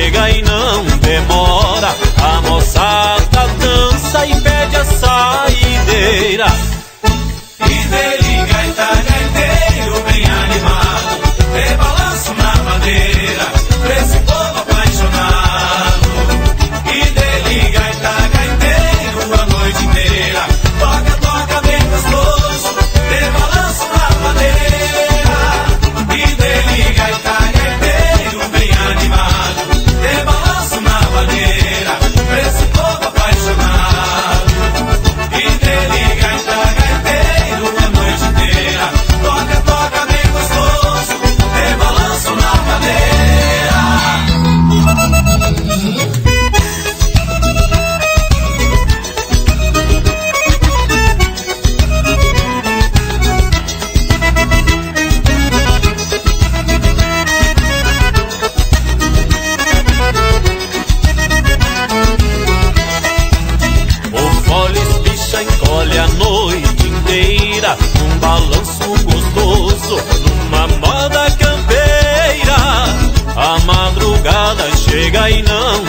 chega e não demora. A moçada dança e pede a saideira. E dele gaita gaiteiro bem animado, de balanço na madeira, pra esse povo apaixonado. E dele gaita gaiteiro a noite inteira, toca, toca bem gostoso, de balanço na madeira. E dele gaita gaiteiro bem animado, de balanço na madeira, pra esse povo apaixonado. E dele gaita gaiteiro a noite inteira, toca, toca bem gostoso, de balanço na madeira. O fole espicha, encolhe a noite inteira, num balanço gostoso, numa moda campeira. A madrugada chega e não